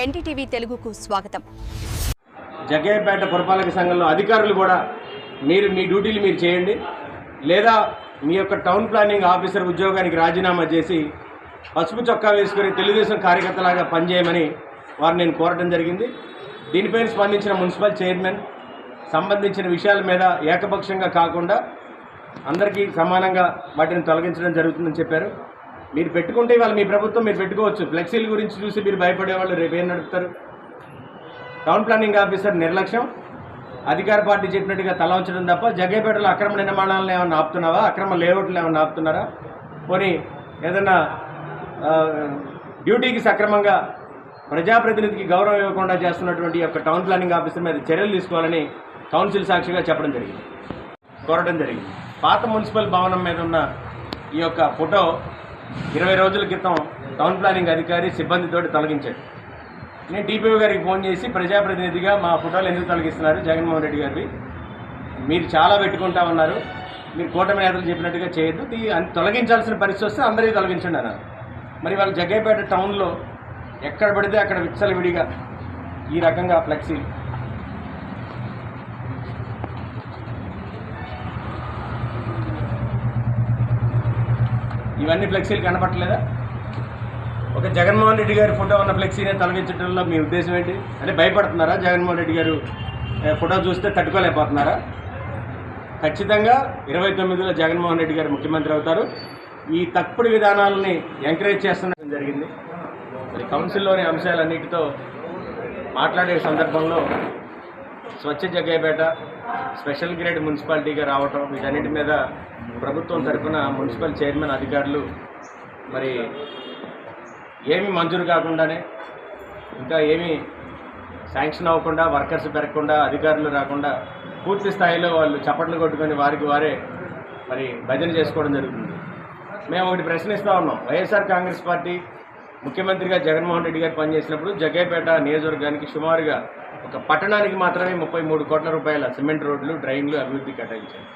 ఎన్టీటీవీ తెలుగుకు స్వాగతం. జగ్గయ్యపేట పురపాలక సంఘంలో అధికారులు కూడా మీరు మీ డ్యూటీలు మీరు చేయండి, లేదా మీ యొక్క టౌన్ ప్లానింగ్ ఆఫీసర్ ఉద్యోగానికి రాజీనామా చేసి పసుపు చొక్కా వేసుకుని తెలుగుదేశం కార్యకర్తలాగా పనిచేయమని వారు నేను కోరడం జరిగింది. దీనిపైన స్పందించిన మున్సిపల్ చైర్మన్ సంబంధించిన విషయాల మీద ఏకపక్షంగా కాకుండా అందరికీ సమానంగా వాటిని తొలగించడం జరుగుతుందని చెప్పారు. మీరు పెట్టుకుంటే ఇవాళ మీ ప్రభుత్వం మీరు పెట్టుకోవచ్చు. ఫ్లెక్సీల గురించి చూసి మీరు భయపడేవాళ్ళు రేపు ఏం నడుపుతారు? టౌన్ ప్లానింగ్ ఆఫీసర్ నిర్లక్ష్యం, అధికార పార్టీ చెప్పినట్టుగా తల ఉంచడం తప్ప జగ్గయ్యపేటలో అక్రమ నిర్మాణాలను ఏమన్నా ఆపుతున్నావా? అక్రమ లేఅవుట్లు ఏమన్నా ఆపుతున్నారా? పోనీ ఏదన్నా డ్యూటీకి సక్రమంగా ప్రజాప్రతినిధికి గౌరవం ఇవ్వకుండా చేస్తున్నటువంటి యొక్క టౌన్ ప్లానింగ్ ఆఫీసర్ మీద చర్యలు తీసుకోవాలని కౌన్సిల్ సాక్షిగా చెప్పడం జరిగింది, కోరడం జరిగింది. పాత మున్సిపల్ భవనం మీద ఉన్న ఈ యొక్క ఫోటో 20 రోజుల క్రితం టౌన్ ప్లానింగ్ అధికారి సిబ్బందితోటి తొలగించాడు. నేను టీపీఓ గారికి ఫోన్ చేసి ప్రజాప్రతినిధిగా మా ఫోటోలు ఎందుకు తొలగిస్తున్నారు జగన్మోహన్ రెడ్డి గారివి, మీరు చాలా పెట్టుకుంటా ఉన్నారు, మీరు కూటమి నేతలు చెప్పినట్టుగా చేయొద్దు, తొలగించాల్సిన పరిస్థితి వస్తే అందరికీ తొలగించండి అన్నారు. మరి వాళ్ళు జగ్గయ్యపేట టౌన్లో ఎక్కడ పడితే అక్కడ విచ్చలవిడిగా ఈ రకంగా ఫ్లెక్సీలు, ఇవన్నీ ఫ్లెక్సీలు కనపట్టలేదా? ఒక జగన్మోహన్ రెడ్డి గారి ఫోటో ఉన్న ఫ్లెక్సీనే తొలగించడంలో మీ ఉద్దేశం ఏంటి? అంటే భయపడుతున్నారా? జగన్మోహన్ రెడ్డి గారు ఫోటో చూస్తే తట్టుకోలేకపోతున్నారా? ఖచ్చితంగా 29లో జగన్మోహన్ రెడ్డి గారు ముఖ్యమంత్రి అవుతారు. ఈ తప్పుడు విధానాలని ఎంకరేజ్ చేస్తుండడం జరిగింది. మరి కౌన్సిల్లోని అంశాలన్నిటితో మాట్లాడే సందర్భంలో స్వచ్ఛ జగ్గయ్యపేట స్పెషల్ గ్రేడ్ మున్సిపాలిటీగా రావటం, వీటన్నిటి మీద ప్రభుత్వం తరఫున మున్సిపల్ చైర్మన్ అధికారులు మరి ఏమీ మంజూరు కాకుండానే, ఇంకా ఏమీ శాంక్షన్ అవ్వకుండా, వర్కర్స్ పెరగకుండా, అధికారులు రాకుండా పూర్తి స్థాయిలో వాళ్ళు చప్పట్లు కొట్టుకొని వారికి వారే మరి భజన చేసుకోవడం జరుగుతుంది. మేము ఒకటి ప్రశ్నిస్తూ ఉన్నాం. వైఎస్ఆర్ కాంగ్రెస్ పార్టీ ముఖ్యమంత్రిగా జగన్మోహన్ రెడ్డి గారు పనిచేసినప్పుడు జగ్గయ్యపేట నియోజకవర్గానికి సుమారుగా ఒక పట్టణానికి మాత్రమే 33 కోట్ల రూపాయల సిమెంట్ రోడ్లు, డ్రైన్లు అభివృద్ధి కేటాయించారు.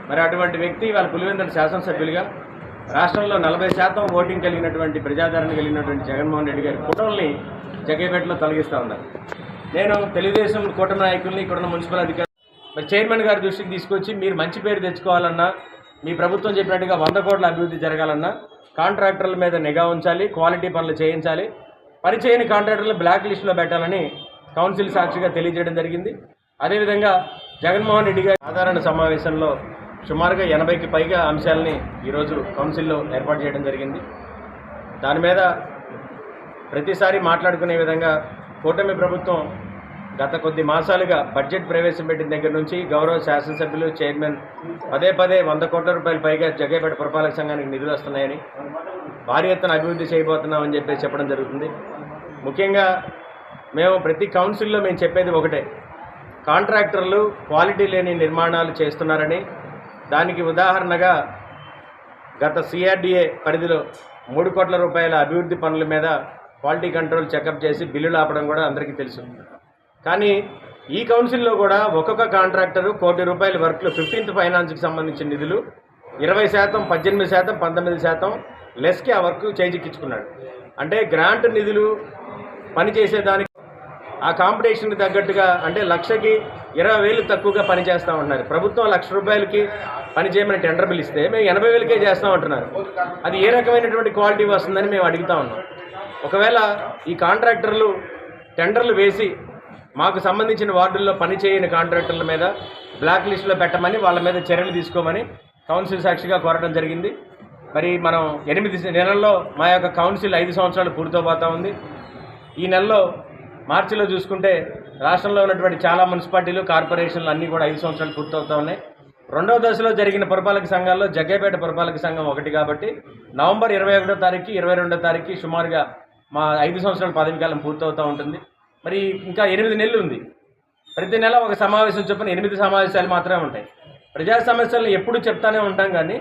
మరి అటువంటి వ్యక్తి వాళ్ళ పులివెందుల శాసనసభ్యులుగా రాష్ట్రంలో 40% ఓటింగ్ కలిగినటువంటి, ప్రజాదరణ కలిగినటువంటి జగన్మోహన్ రెడ్డి గారి ఫోటోల్ని జగ్గయ్యపేటలో తొలగిస్తూ ఉన్నారు. నేను తెలుగుదేశం కూటమి నాయకుల్ని, ఇక్కడున్న మున్సిపల్ అధికారులు మరి చైర్మన్ గారి దృష్టికి తీసుకొచ్చి మీరు మంచి పేరు తెచ్చుకోవాలన్నా, మీ ప్రభుత్వం చెప్పినట్టుగా 100 కోట్ల అభివృద్ధి జరగాలన్నా కాంట్రాక్టర్ల మీద నిఘా ఉంచాలి, క్వాలిటీ పనులు చేయించాలి, పని చేయని కాంట్రాక్టర్లు బ్లాక్ లిస్టులో పెట్టాలని కౌన్సిల్ సాక్షిగా తెలియజేయడం జరిగింది. అదేవిధంగా జగన్మోహన్ రెడ్డి గారి సాధారణ సమావేశంలో సుమారుగా 80కి పైగా అంశాలని ఈరోజు కౌన్సిల్లో ఏర్పాటు చేయడం జరిగింది. దాని మీద ప్రతిసారి మాట్లాడుకునే విధంగా కూటమి ప్రభుత్వం గత కొద్ది మాసాలుగా బడ్జెట్ ప్రవేశపెట్టిన దగ్గర నుంచి గౌరవ శాసనసభ్యులు, చైర్మన్ పదే 100 కోట్ల రూపాయల పైగా జగ్గయ్యపేట పురపాలక సంఘానికి నిధులు వస్తున్నాయని, భారీ ఎత్తున అభివృద్ధి చేయబోతున్నామని చెప్పి చెప్పడం జరుగుతుంది. ముఖ్యంగా మేము ప్రతి కౌన్సిల్లో మేము చెప్పేది ఒకటే, కాంట్రాక్టర్లు క్వాలిటీ లేని నిర్మాణాలు చేస్తున్నారని, దానికి ఉదాహరణగా గత సిఆర్డీఏ పరిధిలో 3 కోట్ల రూపాయల అభివృద్ధి పనుల మీద క్వాలిటీ కంట్రోల్ చెకప్ చేసి బిల్లులు ఆపడం కూడా అందరికీ తెలుసు. కానీ ఈ కౌన్సిల్లో కూడా ఒక్కొక్క కాంట్రాక్టరు 1 కోటి రూపాయల వర్క్లు 15th ఫైనాన్స్కి సంబంధించిన నిధులు 20%, 18%, 19% లెస్కి ఆ వర్క్ చేజిక్కించుకున్నాడు. అంటే గ్రాంట్ నిధులు పనిచేసేదానికి ఆ కాంపిటీషన్కి తగ్గట్టుగా, అంటే 1,00,000కి 20,000 తక్కువగా పనిచేస్తామంటున్నారు. ప్రభుత్వం 1,00,000 రూపాయలకి పనిచేయమని టెండర్ బిల్ ఇస్తే మేము 80,000కే చేస్తామంటున్నారు. అది ఏ రకమైనటువంటి క్వాలిటీ వస్తుందని మేము అడుగుతా ఉన్నాం. ఒకవేళ ఈ కాంట్రాక్టర్లు టెండర్లు వేసి మాకు సంబంధించిన వార్డుల్లో పనిచేయని కాంట్రాక్టర్ల మీద బ్లాక్ లిస్టులో పెట్టమని, వాళ్ళ మీద చర్యలు తీసుకోమని కౌన్సిల్ సాక్షిగా కోరడం జరిగింది. మరి మనం 8 నెలల్లో మా యొక్క కౌన్సిల్ 5 సంవత్సరాలు పూర్తవుతా ఉంది. ఈ నెలలో మార్చిలో చూసుకుంటే రాష్ట్రంలో ఉన్నటువంటి చాలా మున్సిపాలిటీలు, కార్పొరేషన్లు అన్నీ కూడా 5 సంవత్సరాలు పూర్తవుతూ ఉన్నాయి. 2వ దశలో జరిగిన పురపాలక సంఘాల్లో జగ్గయ్యపేట పురపాలక సంఘం ఒకటి కాబట్టి నవంబర్ 21వ తారీఖు 22వ తారీఖు సుమారుగా మా 5 సంవత్సరాల పదవీకాలం పూర్తవుతూ ఉంటుంది. మరి ఇంకా 8 నెలలు ఉంది. ప్రతి నెల ఒక సమావేశం చొప్పున 8 సమావేశాలు మాత్రమే ఉంటాయి. ప్రజా సమస్యలను ఎప్పుడు చెప్తానే ఉంటాం, కానీ